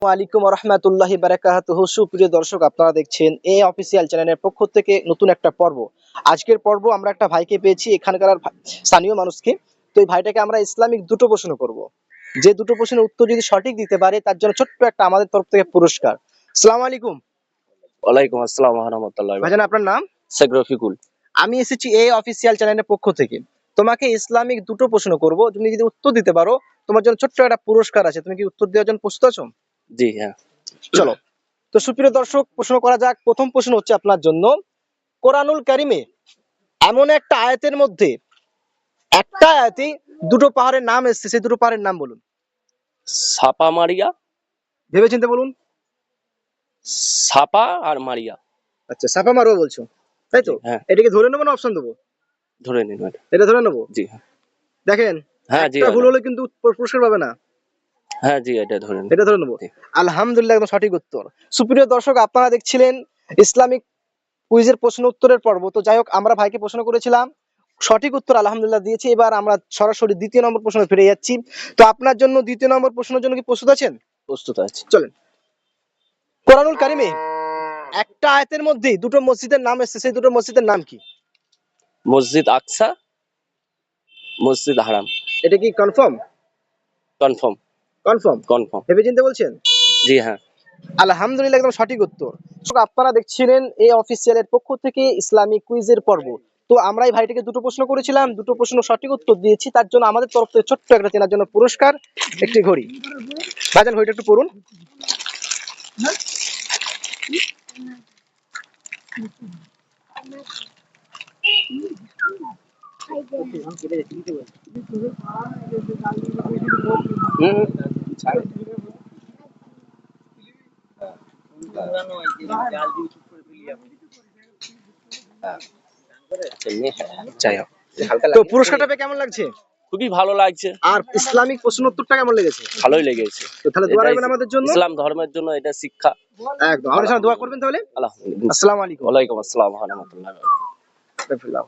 ওয়ালাইকুম রহমতুল্লাহি বারাকাতুহু। সুপ্রিয় দর্শক, আপনারা দেখছেন এ অফিসিয়াল চ্যানেলের পক্ষ থেকে নতুন একটা পর্ব। আজকের পর্ব আমরা একটা ভাইকে পেয়েছি, এখানকার স্থানীয় মানুষকে। তো এই ভাইটাকে আমরা ইসলামিক দুটো প্রশ্ন করব। যে দুটো প্রশ্নের উত্তর যদি সঠিক দিতে পারে তার জন্য ছোট্ট একটা আমাদের তরফ থেকে পুরস্কার। আসসালামু আলাইকুম। ওয়ালাইকুম আসসালাম ওয়া রাহমাতুল্লাহি ওয়া ভাইজান, আপনার নাম? বারাকাতুহু। শেখ রফিকুল। আমি এসেছি এ অফিসিয়াল চ্যানেলের পক্ষ থেকে। তোমাকে ইসলামিক দুটো প্রশ্ন করব, তুমি যদি উত্তর দিতে পারো তোমার জন্য ছোট্ট একটা পুরস্কার আছে। তুমি কি উত্তর দেওয়ার জন্য প্রস্তুত আছো? জি হ্যাঁ। চলো, তো সুপ্রিয় দর্শক, প্রশ্ন করা যাক। প্রথম প্রশ্ন হচ্ছে আপনার জন্য, কোরআনুল কারিমে এমন একটা আয়াতের মধ্যে একটা আয়াতে দুটো পাহাড়ের নাম এসেছে, সেই দুটো পাহাড়ের নাম বলুন। সাপা মারিয়া। ভেবেচিন্তে বলুন। সাপা আর মারিয়া। আচ্ছা, সাফা মারোয়া বলছো, তাই তো? হ্যাঁ, এটাকে ধরে নেবো না অপশন দেবো? ধরে নিন ম্যাডাম। এটা ধরে নেবো। জি হ্যাঁ। দেখেন, হ্যাঁ জি একটা ভুল ম্যাডাম। হলে কিন্তু পুরস্কার পাবে না। হ্যাঁ জি, এটা ধরে নিন। এটা ধরে নেবো। জি। আলহামদুলিল্লাহ, একদম সঠিক উত্তর। সুপ্রিয় দর্শক, আপনারা দেখছিলেন ইসলামিক কুইজের প্রশ্ন উত্তরের পর্ব। তো যাই হোক, আমরা ভাইকে প্রশ্ন করেছিলাম, সঠিক উত্তর আলহামদুলিল্লাহ দিয়েছে। এবার আমরা সরাসরি দ্বিতীয় নম্বর প্রশ্নে ফিরে যাচ্ছি। তো আপনার জন্য দ্বিতীয় নম্বর প্রশ্নের জন্য কি প্রস্তুত আছেন? প্রস্তুত আছি। চলেন। কোরআনুল কারিমে একটা আয়াতের মধ্যে দুটো মসজিদের নাম এসেছে, সেই দুটো মসজিদের নাম কি? মসজিদ আকসা, মসজিদ হারাম। এটা কি কনফার্ম? কনফার্ম। কনফার্ম? কনফার্ম। ভেবে চিন্তে বলছেন? জি হ্যাঁ। আলহামদুলিল্লাহ, একদম সঠিক উত্তর। তো আপনারা দেখছিলেন এই অফিসিয়ালের পক্ষ থেকে ইসলামিক কুইজের পর্ব। তো আমরা এই ভাইটিকে দুটো প্রশ্ন করেছিলাম, দুটো প্রশ্ন সঠিক উত্তর দিয়েছি। তার জন্য আমাদের তরফ থেকে ছোট্ট একটা চেনার জন্য পুরস্কার, একটি ঘড়ি। ভাইজান, ঘড়িটা একটু পড়ুন। যাই হোক। তো পুরস্কারটা পেয়ে কেমন লাগছে? খুবই ভালো লাগছে। আর ইসলামিক প্রশ্ন উত্তরটা কেমন লেগেছে? ভালোই লেগেছে। তো তাহলে দোয়া রাখবেন আমাদের জন্য। ইসলাম ধর্মের জন্য এটা শিক্ষা। একদম আমাদের সাথে দোয়া করবেন তাহলে। আলহামদুলিল্লাহ। আসসালামু আলাইকুম। ওয়ালাইকুম আসসালাম ওয়া রাহমাতুল্লাহি ওয়া বারাকাতুহু। আস্তাগফিরুল্লাহ।